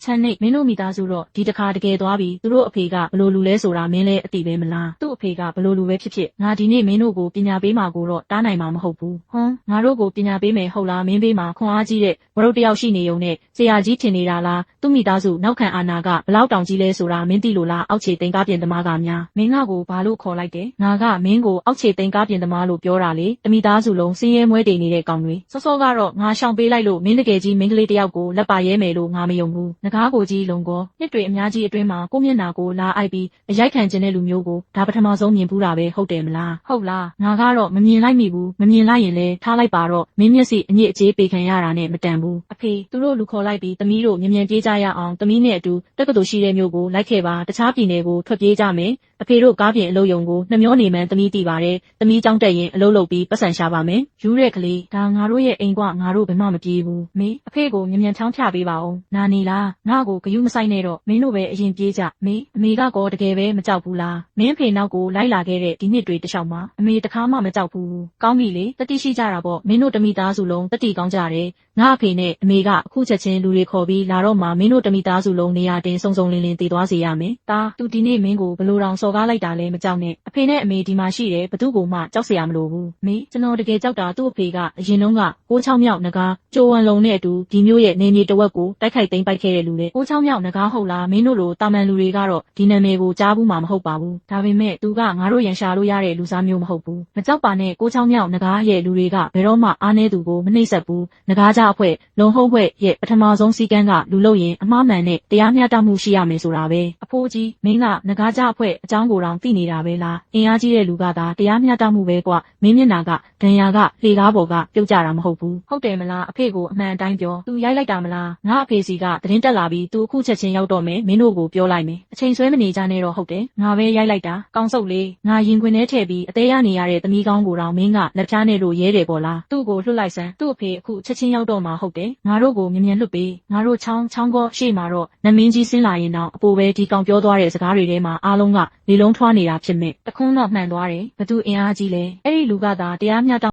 ချမ်းနိမ့်မင်းတို့မိသားစုတော့ဒီတခါတကယ်သွားပြီးသူတို့အဖေကဘလို့လူလဲဆိုတာမင်းလည်းအသိပဲမလားသူ့အဖေကဘလို့လူပဲဖြစ်ဖြစ်ငါဒီနေ့မင်းတို့ကိုပညာပေးမှာကိုတော့တားနိုင်မှာမဟုတ်ဘူးဟွန်းငါတို့ကိုပညာပေးမယ်ဟုတ်လားမင်းပေးမှာခွန်အားကြီးတဲ့ဘရုတ်တယောက်ရှိနေုံနဲ့ဆရာကြီးထင်နေတာလားသူ့မိသားစုနောက်ခံအာဏာကဘလောက်တောင်ကြီးလဲဆိုတာမင်းသိလို့လားအောက်ခြေသိမ်းကားပြင်သမားကများမင်းကကိုဘာလို့ခေါ်လိုက်တယ်ငါကမင်းကိုအောက်ခြေသိမ်းကားပြင်သမားလို့ပြောတာလေတမိသားစုလုံးစင်းရဲမွဲတေနေတဲ့ကောင်တွေစောကတော့ငါရှောင်ပေးလိုက်လို့မင်းတကယ်ကြီးမင်းကလေးတယောက်ကိုလက်ပါရဲမယ်လို့ငါမယုံဘူးငကားကိုကြီးလုံးကောနှစ်တွေအများကြီးအတွင်းမှာကိုမျက်နှာကိုလာအိုက်ပြီးအရိုက်ခံခြင်းတဲ့လူမျိုးကိုဒါပထမဆုံးမြင်ဘူးတာပဲဟုတ်တယ်မလားဟုတ်လားငါကတော့မမြင်လိုက်မိဘူးမမြင်လိုက်ရင်လည်းထားလိုက်ပါတော့မင်းမျက်စိအညစ်အကြေးပေခံရတာနဲ့မတန်ဘူးအဖေသူတို့လူခေါ်လိုက်ပြီးသမီးတို့မြန်ပြေးကြရအောင်သမီးနဲ့အတူတက္ကသိုလ်ရှိတဲ့မျိုးကိုလိုက်ခဲ့ပါတခြားပြည်နယ်ကိုထွက်ပြေးကြမယ်အဖေတို့ကားပြင်အလုပ်ယုံကိုနှမျောနေမှန်းသမီးသိပါတယ်သမီးကြောင်းတက်ရင်အလုပ်လုပ်ပြီးပတ်စံရှာပါမယ်ယူတဲ့ကလေးဒါငါတို့ရဲ့အိမ်ကငါတို့ဘယ်မှမပြေးဘူးမေအဖေကိုမြန်ချောင်းဖြပေးပါဦးနာနေလားငါ့ကိုဂယုမဆိုင်နဲ့တော့မင်းတို့ပဲအရင်ပြေးကြမေအမေကကောတကယ်ပဲမကြောက်ဘူးလားမင်းဖေနောက်ကိုလိုက်လာခဲ့တဲ့ဒီနှစ်တွေတခြားမှာအမေတခါမှမကြောက်ဘူးကောင်းပြီလေတတိရှိကြတာပေါ့မင်းတို့တမိသားစုလုံးတတိကောင်းကြတယ်ငါအဖေနဲ့အမေကအခုချက်ချင်းလူတွေခေါ်ပြီးလာတော့မှမင်းတို့တမိသားစုလုံးနေရာတင်စုံလင်းတည်သွားစေရမယ်ဒါသူဒီနေ့မင်းကိုဘလို့တောင်စော်ကားလိုက်တာလဲမကြောက်နဲ့အဖေနဲ့အမေဒီမှာရှိတယ်ဘသူ့ကိုမှကြောက်เสียမလို့ဘူးမေကျွန်တော်တကယ်ကြောက်တာသူ့အဖေကအရင်တုန်းကကိုးချောင်းမြောက်နဂါးကြိုးဝံလုံးနဲ့အတူဒီမျိုးရဲ့နေမြေတဝက်ကိုတိုက်ခိုက်သိမ်းပိုက်ခဲ့တဲ့လူလေကိုးချောင်းမြောက်နဂါးဟုတ်လားမင်းတို့လိုတာမန်လူတွေကတော့ဒီနာမည်ကိုကြားဘူးမှာမဟုတ်ပါဘူးဒါပေမဲ့သူကငါတို့ရန်ရှာလို့ရတဲ့လူစားမျိုးမဟုတ်ဘူးမကြောက်ပါနဲ့ကိုးချောင်းမြောက်နဂါးရဲ့လူတွေကဘယ်တော့မှအားနည်းသူကိုမနှိမ့်ဆက်ဘူးနဂါးကြအဖွဲ့လုံဟုတ်ဘွဲ့ရဲ့ပထမဆုံးစီကန်းကလူလို့ရင်အမှားမှန်နဲ့တရားမျှတမှုရှိရမယ်ဆိုတာပဲအဖိုးကြီးမင်းကနဂါးကြအဖွဲ့အကြောင်းကိုတောင်သိနေတာပဲလားအင်အားကြီးတဲ့လူကသာတရားမျှတမှုပဲကွမင်းမျက်နှာကဒဏ်ရာကလှေကားပေါ်ကပြုတ်ကြတာမဟုတ်ဘူးဟုတ်တယ်မလားအဖေကိုအမှန်တိုင်းပြောသူရိုက်လိုက်တာမလားငါအဖေစီကသတင်းတက်လာပြီးသူအခုချက်ချင်းရောက်တော့မယ်မင်းတို့ကိုပြောလိုက်မယ်အချိန်ဆွဲမနေကြနဲ့တော့ဟုတ်တယ်ငါပဲရိုက်လိုက်တာကောင်းစုပ်လေငါရင်ခွင်ထဲထည့်ပြီးအသေးရနေရတဲ့သမီးကောင်းကိုတောင်မင်းကလက်ဖြားနဲ့လို့ရဲတယ်ပေါ့လားသူ့ကိုလွတ်လိုက်စမ်းသူ့အဖေအခုချက်ချင်းရောက်တော့မှာဟုတ်တယ်ငါတို့ကိုမြန်လွတ်ပေးငါတို့ချောင်းကောရှေ့မှာတော့နမင်းကြီးဆင်းလာရင်တော့အပိုပဲဒီကောင်ပြောသွားတဲ့စကားတွေထဲမှာအားလုံးကလေလုံးထွားနေတာဖြစ်မဲ့တခွန်းတော့မှန်သွားတယ်ဘသူအင်အားကြီးလဲအဲ့ဒီလူကသာတရားမျှတ